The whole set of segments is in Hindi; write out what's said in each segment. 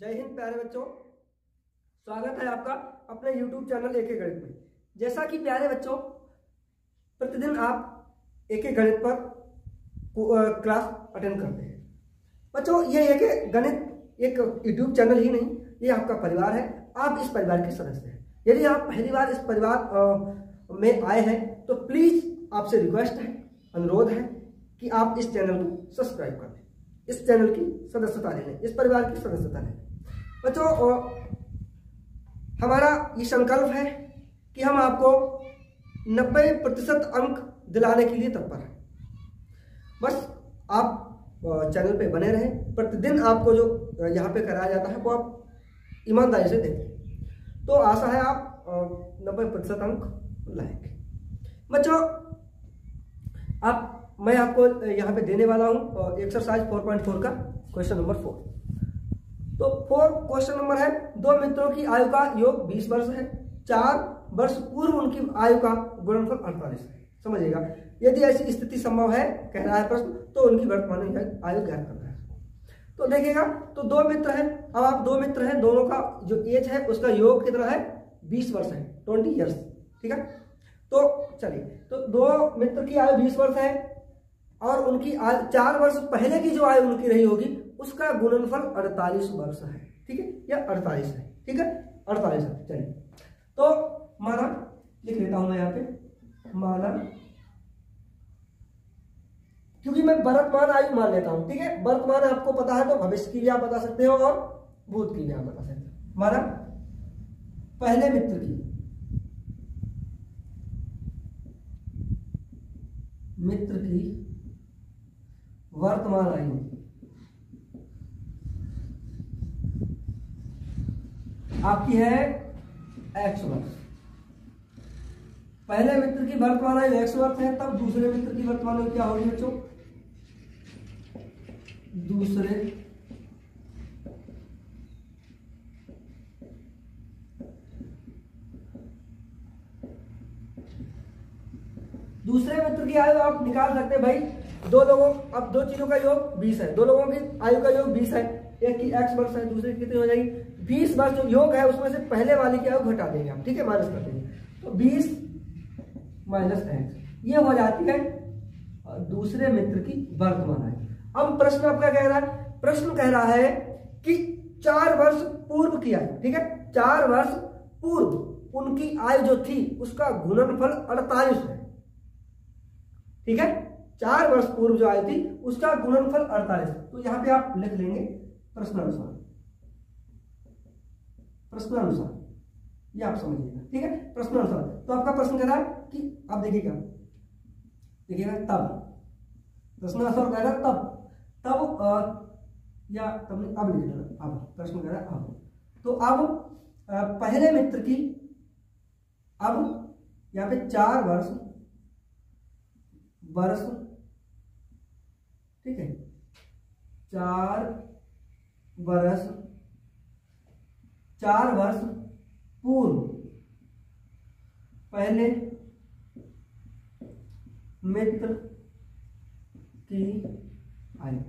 जय हिंद प्यारे बच्चों, स्वागत है आपका अपने YouTube चैनल एक गणित में। जैसा कि प्यारे बच्चों प्रतिदिन आप एक गणित पर क्लास अटेंड करते हैं। बच्चों ये एक गणित एक YouTube चैनल ही नहीं, ये आपका परिवार है। आप इस परिवार के सदस्य हैं। यदि आप पहली बार इस परिवार में आए हैं तो प्लीज आपसे रिक्वेस्ट है, अनुरोध है कि आप इस चैनल को सब्सक्राइब कर लें, इस चैनल की सदस्यता ले लें, इस परिवार की सदस्यता ले लें। बच्चों हमारा ये संकल्प है कि हम आपको 90% अंक दिलाने के लिए तत्पर हैं। बस आप चैनल पे बने रहें। प्रतिदिन आपको जो यहाँ पे कराया जाता है वो आप ईमानदारी से देखें, तो आशा है आप 90% अंक लाएंगे। बच्चों मैं आपको यहाँ पे देने वाला हूँ एक्सरसाइज 4.4 का क्वेश्चन नंबर 4। तो 4 क्वेश्चन नंबर है, दो मित्रों की आयु का योग 20 वर्ष है, 4 वर्ष पूर्व उनकी आयु का गुणनफल 48 है। समझिएगा, यदि ऐसी स्थिति संभव है कह रहा है प्रश्न, तो उनकी वर्तमान आयु ज्ञात करना है। तो देखिएगा, तो दो मित्र हैं। अब आप दो मित्र हैं, दोनों का जो एज है उसका योग कितना है, 20 वर्ष है, 20 ईयर्स। ठीक है, तो चलिए, तो दो मित्र की आयु 20 वर्ष है और उनकी 4 वर्ष पहले की जो आयु उनकी रही होगी उसका गुणनफल 48 वर्ष है। ठीक है, या 48 है। ठीक है, 48 है। चलिए, तो माना लिख लेता हूं मैं यहाँ पे, माना, क्योंकि मैं वर्तमान आयु मान लेता हूं। ठीक है, वर्तमान आपको पता है तो भविष्य की भी आप बता सकते हो और भूत की भी आप बता सकते हो। माना पहले मित्र की वर्तमान आयु आपकी है x वर्ष। पहले मित्र की वर्तमान आयु x वर्ष है, तब दूसरे मित्र की वर्तमान आयु क्या होगी बच्चों, दूसरे मित्र की आयु आप निकाल सकते हैं भाई। दो लोगों, अब दो चीजों का योग 20 है, दो लोगों की आयु का योग 20 है, एक की x वर्ष है, दूसरे की कितनी हो जाएगी 20 वर्ष। जो योग है उसमें से पहले वाली की आयु घटा देंगे आप। ठीक है, माइनस कर देंगे, तो 20 माइनस x ये हो जाती है दूसरे मित्र की वर्तमान आयु। अब प्रश्न आपका कह रहा है, प्रश्न कह रहा है कि 4 वर्ष पूर्व की आयु। ठीक है, 4 वर्ष पूर्व उनकी आयु जो थी उसका गुणनफल 48 है। ठीक है, 4 वर्ष पूर्व जो आयु थी उसका गुणनफल 48। तो यहां पे आप लिख लेंगे प्रश्नानुसार, ये आप समझिएगा। ठीक है, प्रश्नानुसार। तो आपका प्रश्न कह रहा है कि आप देखिएगा तब, प्रश्नानुसार कह रहा है तब या तब, अब लिख लेना, अब प्रश्न कह रहा है अब। तो अब पहले मित्र की, अब यहाँ पे 4 वर्ष, ठीक है, 4 वर्ष पूर्व पहले मित्र की आयु,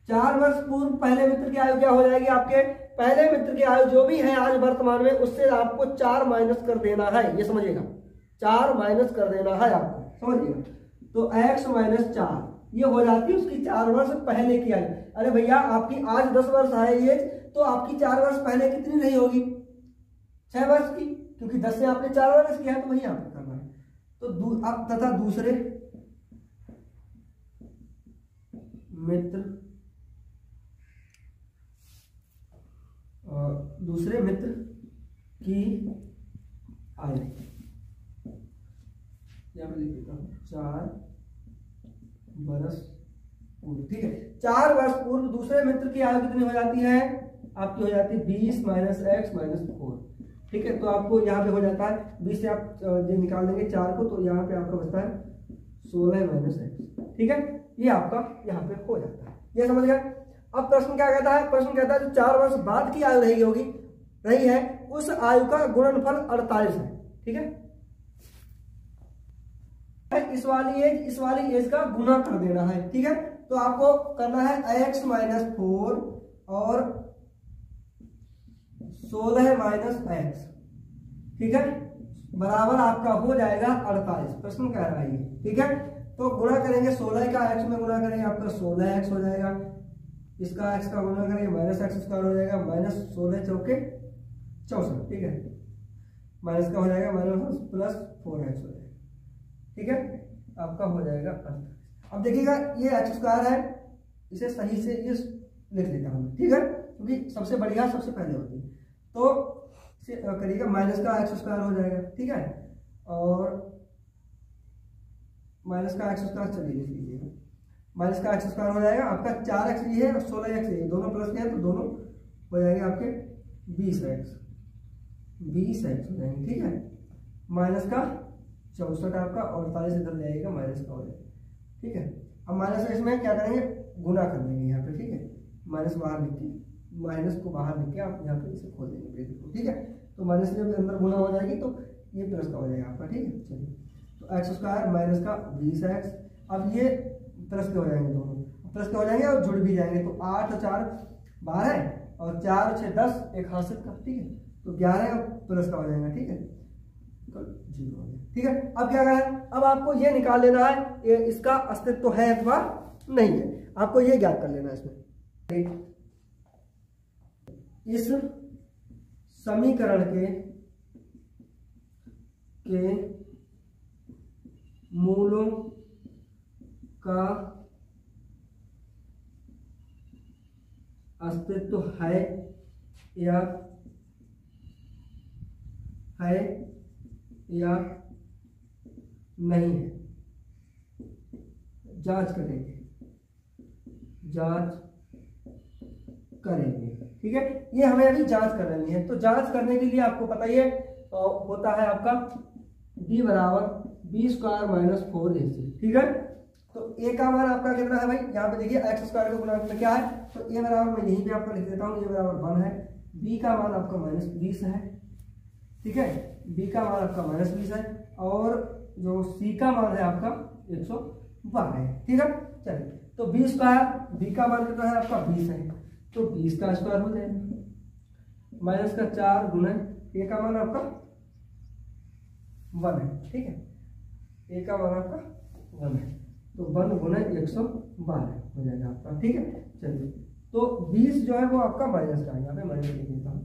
4 वर्ष पूर्व पहले मित्र की आयु क्या हो जाएगी आपके, पहले मित्र की आयु जो भी है आज वर्तमान में उससे आपको 4 माइनस कर देना है। ये समझिएगा, 4 माइनस कर देना है आपको, समझिएगा। तो x माइनस 4 ये हो जाती है उसकी 4 वर्ष पहले की आयु। अरे भैया आपकी आज 10 वर्ष है ये, तो आपकी 4 वर्ष पहले कितनी रही होगी, 6 वर्ष की, क्योंकि 10 से आपने 4 वर्ष किया है तो वही आपको करना है। तो अब तथा दूसरे मित्र की आयु, यहाँ पे लिख देता हूँ 4 वर्ष पूर्व। ठीक है, 4 वर्ष पूर्व दूसरे मित्र की आयु कितनी हो जाती है आपकी, हो जाती है 20 माइनस x माइनस 4। ठीक है, तो आपको यहाँ पे हो जाता है 20 से आप जो निकाल देंगे 4 को, तो यहाँ पे आपका बचता है 16 माइनस x। ठीक है, ये आपका यहाँ पे हो जाता है। ये समझ गए। अब प्रश्न क्या कहता है, प्रश्न कहता है जो 4 वर्ष बाद की आयु रही है उस आयु का गुणनफल 48 है। ठीक है, इस वाली एज का गुना कर देना है। ठीक है, तो आपको करना है x माइनस 4 और 16 माइनस एक्स, ठीक है, बराबर आपका हो जाएगा 48। प्रश्न कह रहा है ये, ठीक है। तो गुणा करेंगे 16 का एक्स में गुणा करेंगे आपका 16x हो जाएगा, इसका एक्स का गुणा करेंगे माइनस एक्स स्क्वायर हो जाएगा, माइनस 16 चौके 64, ठीक है, माइनस का हो जाएगा माइनस प्लस 4x हो जाएगा, ठीक है, आपका हो जाएगा 48। अब देखिएगा ये एक्स स्क्वायर है, इसे सही से ये लिख लेता हूँ, ठीक है, क्योंकि सबसे बढ़िया सबसे पहले होती है। तो करिएगा माइनस का एक्स स्क्वायर हो जाएगा, ठीक है, और माइनस का एक्स स्क्वायर चलिए लिख लीजिएगा, माइनस का एक्स स्क्वायर हो जाएगा आपका 4x ये है और 16x ये, दोनों प्लस के हैं तो दोनों हो जाएंगे आपके 20x हो जाएंगे, ठीक है, माइनस का 64 आपका 48 इधर जाएगा, माइनस का हो जाएगा, ठीक है। अब माइनस इसमें क्या करेंगे, गुना कर देंगे यहाँ पे, ठीक है, माइनस बाहर लिख के, माइनस को बाहर लिख के आप यहाँ पे इसे खोल देंगे, ठीक है। तो माइनस जब अंदर गुना हो जाएगी तो ये प्लस का हो जाएगा आपका, ठीक है। चलिए, तो एक्स स्क्वायर माइनस का 20x, अब ये प्लस के हो जाएंगे, दोनों प्लस के हो जाएंगे और जुड़ भी जाएंगे, तो 8 और 4 12 और 4 और 6 10, एक हाथ से का, ठीक है, तो 11 प्लस का हो जाएगा, ठीक है, तो 0 हो गया, ठीक है। अब क्या करें, अब आपको ये निकाल लेना है इसका अस्तित्व है अथवा नहीं है, आपको ये ज्ञात कर लेना है इसमें। इस समीकरण के मूलों का अस्तित्व है या नहीं है, जांच करेंगे, ठीक है। ये हमें अभी जांच कर लेनी है, तो जांच करने के लिए आपको पता ही है होता है आपका d बराबर b स्क्वायर माइनस 4ac, ठीक है। तो a का मान आपका कितना है भाई, यहाँ पे देखिए एक्स स्क्वायर का गुणा में क्या है, तो a बराबर मैं यहीं पे आपको लिख देता हूँ, a बराबर 1 है, b का मान आपका माइनस 20 है, ठीक है, b का मान आपका माइनस 20 है, और जो c का मान है आपका 112 है, ठीक है। चलिए, तो b स्क्वायर, b का मान कितना है आपका 20 है, तो 20 का स्क्वायर हो जाएगा, माइनस का 4 गुना a का मान आपका 1 है, ठीक है, a का मान आपका 1 है, तो 1 गुना 112 हो जाएगा आपका, ठीक है। चलिए, तो 20 जो है वो आपका माइनस का है, यहाँ पे माइनस लिख देता हूँ,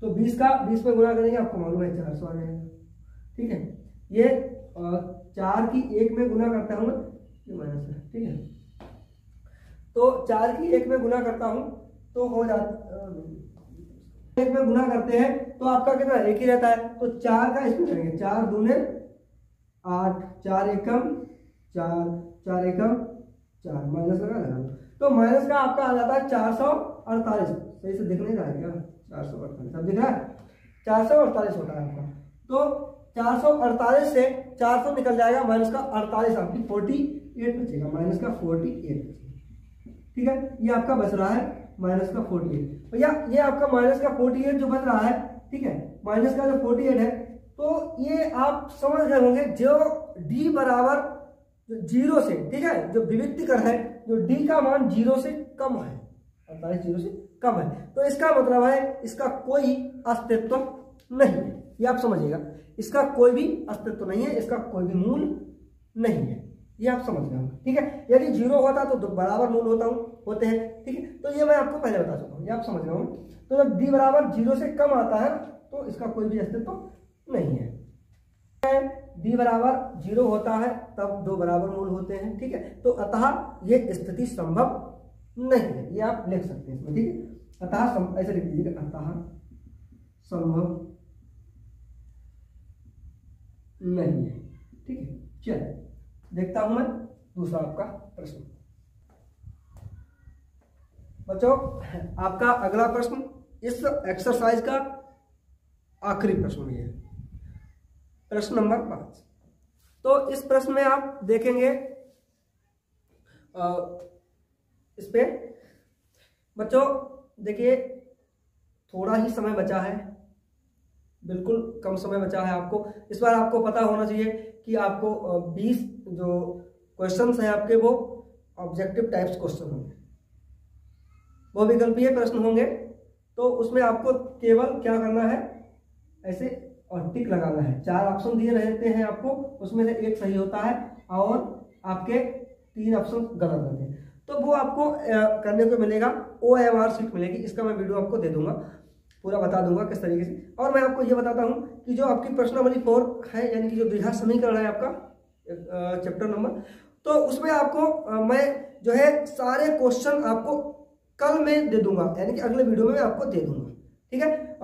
तो 20 का 20 में गुना करेंगे आपको मालूम है 400 आ जाएगा, ठीक है। ये 4 की 1 में गुना करता हूँ, ये माइनस है, ठीक है, तो 4 की 1 में गुना करता हूँ तो हो जाता, 1 में गुना करते हैं तो आपका कितना एक ही रहता है, तो 4 का इसमें करेंगे, 4 दूने 8, 4 एकम 4, 4 एकम 4, माइनस लगा, तो माइनस का आपका आ जाता है 448, सही से दिख नहीं रहा है क्या, 448 अब दिख रहा है, 448 होता है आपका, तो 448 से 400 निकल जाएगा, माइनस का 48 आपकी 48 बचेगा, माइनस का 48, ठीक है, ये आपका बच रहा है माइनस का 48। भैया ये आपका माइनस का 48 जो बच रहा है, ठीक है, माइनस का जो 48 है, तो ये आप समझ गए होंगे, जो d बराबर 0 से, ठीक है, जो विविक्तिकर है, जो d का मान 0 से कम है, 48 0 से कम है, तो इसका मतलब है इसका कोई अस्तित्व नहीं है, ये आप समझिएगा, इसका कोई भी अस्तित्व नहीं है, इसका कोई भी मूल नहीं है, ये आप समझ गए होंगे, ठीक है। यदि 0 होता तो बराबर मूल होते हैं, ठीक है, तो ये मैं आपको पहले बता चुका हूँ, ये आप समझ गए होंगे। तो जब d बराबर 0 से कम आता है तो इसका कोई भी अस्तित्व नहीं है, d बराबर 0 होता है तब 2 बराबर मूल होते हैं, ठीक है, तो अतः ये स्थिति संभव नहीं है, ये आप लिख सकते हैं इसमें, ठीक है, अतः ऐसे लिख दीजिएगा, अतः संभव नहीं है, ठीक है। चलिए देखता हूं मैं दूसरा आपका प्रश्न। बच्चों आपका अगला प्रश्न इस एक्सरसाइज का आखिरी प्रश्न भी है, प्रश्न नंबर 5। तो इस प्रश्न में आप देखेंगे इस पे बच्चों देखिए थोड़ा ही समय बचा है, बिल्कुल कम समय बचा है आपको। इस बार आपको पता होना चाहिए कि आपको 20 जो क्वेश्चंस हैं आपके वो ऑब्जेक्टिव टाइप्स क्वेश्चन होंगे, बहुविकल्पीय प्रश्न होंगे तो उसमें आपको केवल क्या करना है, ऐसे और टिक लगाना है। 4 ऑप्शन दिए रहते हैं आपको, उसमें से एक सही होता है और आपके 3 ऑप्शन गलत रहते हैं, तो वो आपको करने को मिलेगा। OMR शीट मिलेगी, इसका मैं वीडियो आपको दे दूंगा, पूरा बता दूंगा किस तरीके से। और मैं आपको ये बताता हूँ कि जो आपकी प्रश्नावली 4 है, यानी कि जो द्विघात समीकरण है आपका चैप्टर नंबर, तो उसमें आपको मैं जो है सारे क्वेश्चन आपको कल में दे दूंगा, यानी कि अगले वीडियो में मैं आपको दे दूंगा, ठीक है।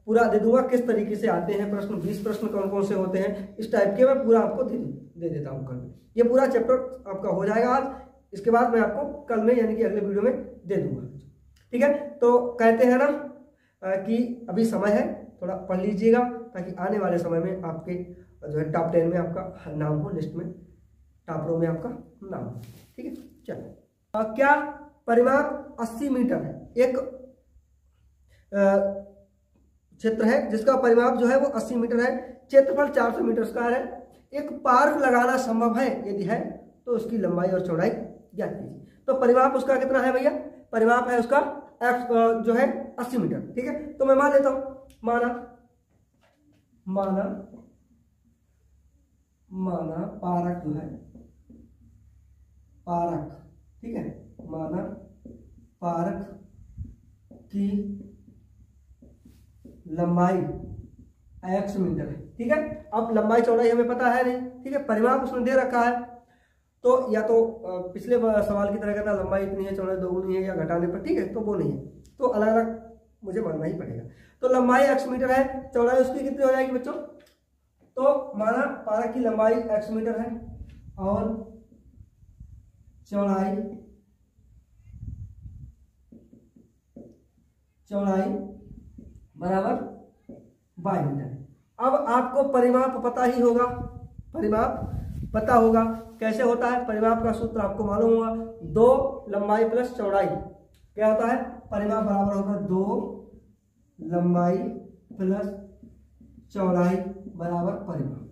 पूरा दे दूंगा किस तरीके से आते हैं प्रश्न, 20 प्रश्न कौन कौन से होते हैं, इस टाइप के मैं पूरा आपको दे देता हूँ कल में। ये पूरा चैप्टर आपका हो जाएगा आज, इसके बाद मैं आपको कल में यानी कि अगले वीडियो में दे दूंगा, ठीक है। तो कहते हैं ना कि अभी समय है, थोड़ा पढ़ लीजिएगा ताकि आने वाले समय में आपके जो है टॉप 10 में आपका नाम हो, लिस्ट में टॉपरों में आपका नाम हो, ठीक है। चलो क्या परिमाप 80 मीटर है, एक क्षेत्र है जिसका परिमाप जो है वो 80 मीटर है, क्षेत्रफल 400 मीटर स्क्वायर है, एक पार्क लगाना संभव है, यदि है तो उसकी लंबाई और चौड़ाई ज्ञात कीजिए। तो परिमाप उसका कितना है भैया, परिमाप है उसका जो है 80 मीटर, ठीक है। तो मैं मान लेता हूं, माना पारक जो है, पारक, ठीक है, माना पारक की लंबाई x मीटर है, ठीक है। अब लंबाई चौड़ाई हमें पता है नहीं, ठीक है, परिमाप उसने दे रखा है, तो या तो पिछले सवाल की तरह कहता लंबाई इतनी है चौड़ाई 2 गुनी है या घटाने पर, ठीक है, तो वो नहीं है, तो अलग अलग मुझे मानना ही पड़ेगा। तो लंबाई x मीटर है, चौड़ाई उसकी कितनी हो जाएगी बच्चों, तो माना पारक की लंबाई x मीटर है और चौड़ाई बराबर 22 मीटर। अब आपको परिमाप पता ही होगा, परिमाप पता होगा कैसे होता है, परिमाप का सूत्र आपको मालूम होगा, 2 लंबाई प्लस चौड़ाई क्या होता है, परिमाप बराबर होगा 2 लंबाई प्लस चौड़ाई बराबर परिमाप,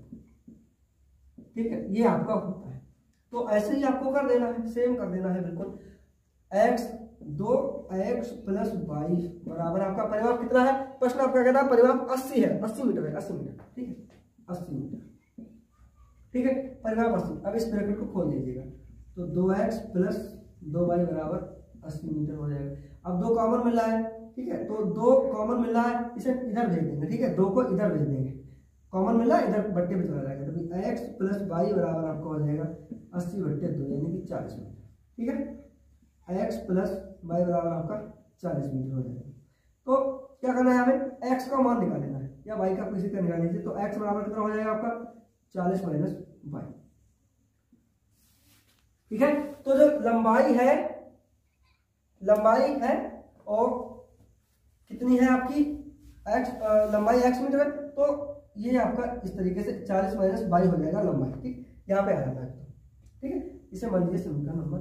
ठीक है, ये आपका होता है। तो ऐसे ही आपको कर देना है, सेम कर देना है बिल्कुल, x 2x प्लस 22 बराबर आपका परिमाप कितना है, प्रश्न आपका कहता है परिमाप 80 है, 80 मीटर है, 80 मीटर, ठीक है, 80 मीटर, ठीक है, परिमाप 80। अब इस ब्रैकेट को खोल दीजिएगा, तो 2x प्लस 2y बराबर 80 मीटर हो जाएगा। अब 2 कॉमन मिल रहा है, ठीक है, तो 2 कॉमन मिल रहा है, इसे इधर भेज देंगे, ठीक है, 2 को इधर भेज देंगे, कॉमन मिल रहा है, इधर बट्टे पे चला जाएगा, तो x प्लस y बराबर आपका हो जाएगा 80/2 यानी कि 40 मीटर, ठीक है, x प्लस y बराबर आपका 40 मीटर हो जाएगा। तो क्या करना है, हमें x का मान निकालना है या y का किसी का निकाल लीजिए, तो x बराबर कितना हो जाएगा आपका 40 माइनस y, ठीक है। तो जो लंबाई है और कितनी है आपकी लंबाई x मीटर है, तो ये आपका इस तरीके से 40 माइनस y हो जाएगा लंबाई, ठीक, यहाँ पे आ जाता है, ठीक है, इसे मान लीजिए समीकरण नंबर।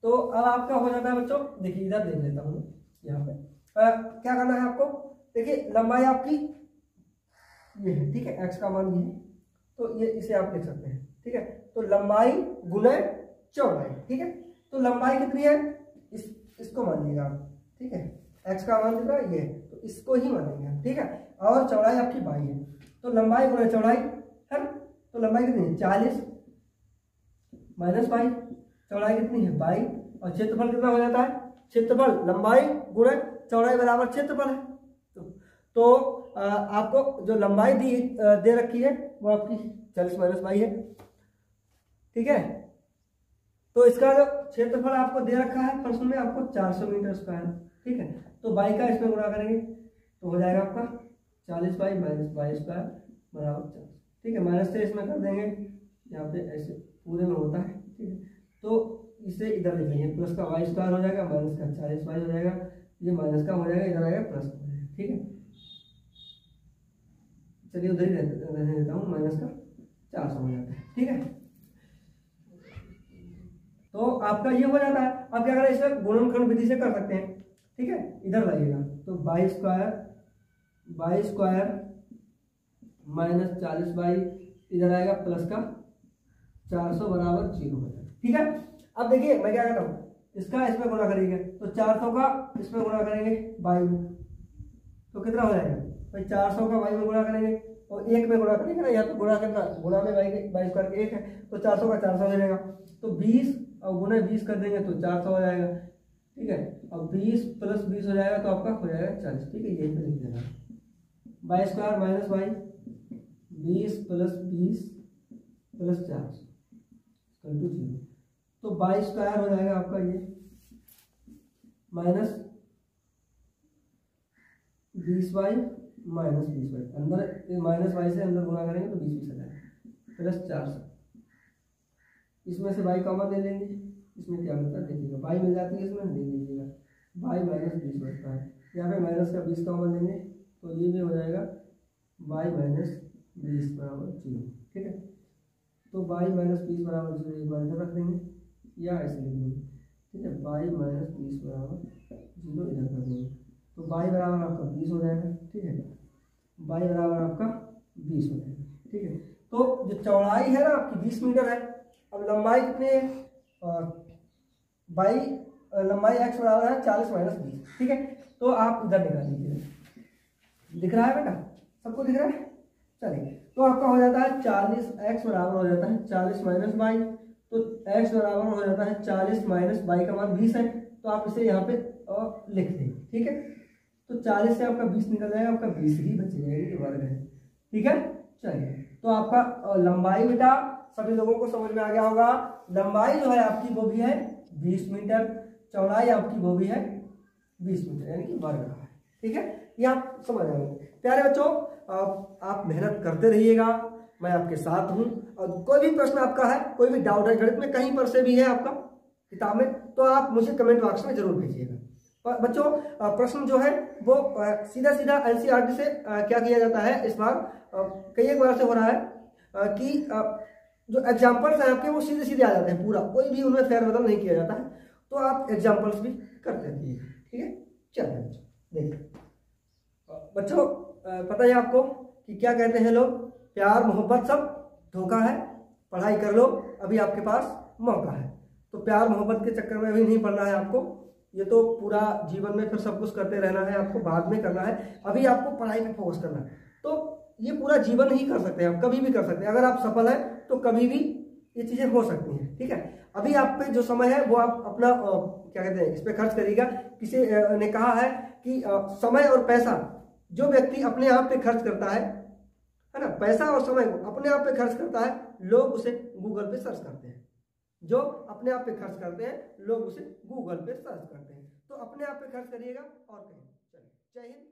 तो अब आपका हो जाता है बच्चों, देखिए इधर देख लेता हूँ यहाँ पे, क्या करना है आपको, देखिए लंबाई आपकी ये है, ठीक है, x का मान ये है, तो ये इसे आप लिख सकते हैं, ठीक है। तो लंबाई गुना चौड़ाई, ठीक है, तो लंबाई कितनी है, इसको मानिएगा आप, ठीक है, x का मान कितना ये है, तो इसको ही मानेंगे, ठीक है, और चौड़ाई आपकी 22 है, तो लंबाई गुना चौड़ाई है, तो लंबाई कितनी है 40 माइनस 22, चौड़ाई कितनी है 22, और क्षेत्रफल कितना हो जाता है, क्षेत्रफल लंबाई गुणा चौड़ाई बराबर क्षेत्रफल है। तो आपको जो लंबाई दे रखी है वो आपकी 40 माइनस 22 है, ठीक है। तो इसका जो क्षेत्रफल आपको दे रखा है प्रश्न में आपको 400 मीटर स्क्वायर, ठीक है, तो 22 का इसमें गुणा करेंगे तो हो जाएगा आपका 40 बाई माइनस 22 स्क्वायर बराबर 40, ठीक है, माइनस से इसमें कर देंगे, यहाँ पे ऐसे पूरे में होता है, ठीक है, तो इसे इधर लिख लेंगे, प्लस का वाई स्क्वायर हो जाएगा, माइनस का 40 वाई हो जाएगा, ये माइनस का हो जाएगा, इधर आएगा प्लस का हो जाएगा, ठीक है। चलिए उधर ही रहने देता हूँ, माइनस का 400 हो जाता है, ठीक है। तो आपका ये हो जाता है। अब क्या करें, इसमें गुणनखंड विधि से कर सकते हैं, ठीक है, इधर लाइएगा, तो 22 स्क्वायर माइनस 40 बाई, इधर आएगा प्लस का 400 बराबर 0 हो जाएगा। ठीक है, अब देखिए मैं क्या करता हूँ, इसका इसमें गुणा करेंगे तो 400 का इसमें गुणा करेंगे 22 में, तो कितना हो जाएगा भाई 400 का 22 में गुणा करेंगे और 1 में गुणा करेंगे ना, यहाँ पे गुणा करना, गुणा में 22 करके 1 है तो 400 का 400 मिलेगा, तो 20 और गुणे 20 कर देंगे तो 400 हो जाएगा। ठीक है, अब 20 प्लस 20 हो जाएगा तो आपका हो जाएगा 40। ठीक है, यही पे लिख देना 22 square minus 20 plus 20 plus 400 equal to 0, तो 22 स्क्वायर हो जाएगा आपका ये माइनस 20y माइनस 20y, अंदर माइनस y से अंदर गुणा करेंगे तो 20 आ जाएगा प्लस 400, इसमें से y कॉमन ले लेंगे, इसमें क्या होता है देखिएगा y मिल जाती है, इसमें ले लीजिएगा y माइनस 20 बचता है, यहाँ पे माइनस का 20 कॉमन लेंगे तो ये भी हो जाएगा y माइनस 20 बराबर 0। ठीक है, तो y माइनस 20 बराबर 0 एक बार इधर रख देंगे या ऐसे लिख देंगे। ठीक है, y माइनस 20 बराबर 0 इधर कर देंगे तो y बराबर आपका 20 हो जाएगा। ठीक है, y बराबर आपका 20 हो जाएगा। ठीक है, तो जो चौड़ाई है ना आपकी 20 मीटर है, अब लंबाई कितनी है, बाई लंबाई x बराबर है 40 माइनस 20। ठीक है, तो आप इधर निकाल लीजिए, दिख रहा है बेटा, सबको दिख रहा है। चलिए, तो आपका हो जाता है 40, x बराबर हो जाता है 40 माइनस y, तो x बराबर हो जाता है 40 माइनस y का मान 20 है, तो आप इसे यहाँ पे लिख देंगे। ठीक है, तो 40 से आपका 20 निकल जाएगा, आपका 20 ही बच जाएगा, वर्ग है। ठीक है, चलिए, तो आपका लंबाई बेटा सभी लोगों को समझ में आ गया होगा, लंबाई जो है आपकी वो भी है 20 मीटर, चौड़ाई आपकी वो भी है 20 मीटर, यानी कि वर्ग है। ठीक है, ये आप समझ आएंगे। प्यारे बच्चों, आप मेहनत करते रहिएगा, मैं आपके साथ हूँ, और कोई भी प्रश्न आपका है, कोई भी डाउट है गणित में कहीं पर से भी है आपका किताब में, तो आप मुझे कमेंट बॉक्स में जरूर भेजिएगा। बच्चों, प्रश्न जो है वो सीधा सीधा एनसीईआरटी से क्या किया जाता है, इस बार कई एक बार से हो रहा है कि जो एग्जाम्पल्स हैं आपके वो सीधे सीधे आ जाते हैं, पूरा कोई भी उनमें फेरबदल नहीं किया जाता है, तो आप एग्जाम्पल्स भी करते रहिए। ठीक है, चलिए देखिए बच्चों, पता है आपको कि क्या कहते हैं लोग, प्यार मोहब्बत सब धोखा है, पढ़ाई कर लो अभी आपके पास मौका है। तो प्यार मोहब्बत के चक्कर में भी नहीं पड़ना है आपको, ये तो पूरा जीवन में फिर सब कुछ करते रहना है, आपको बाद में करना है, अभी आपको पढ़ाई पे फोकस करना है। तो ये पूरा जीवन ही कर सकते हैं आप, कभी भी कर सकते हैं, अगर आप सफल हैं तो कभी भी ये चीजें हो सकती हैं। ठीक है, अभी आप पे जो समय है वो आप अपना क्या कहते हैं इस पे खर्च करिएगा। किसी ने कहा है कि समय और पैसा जो व्यक्ति अपने आप पे खर्च करता है ना, पैसा और समय अपने आप पे खर्च करता है, लोग उसे गूगल पे सर्च करते हैं। जो अपने आप पे खर्च करते हैं लोग उसे गूगल पे सर्च करते हैं। तो अपने आप पे खर्च करिएगा और कहीं। चलिए, जय हिंद।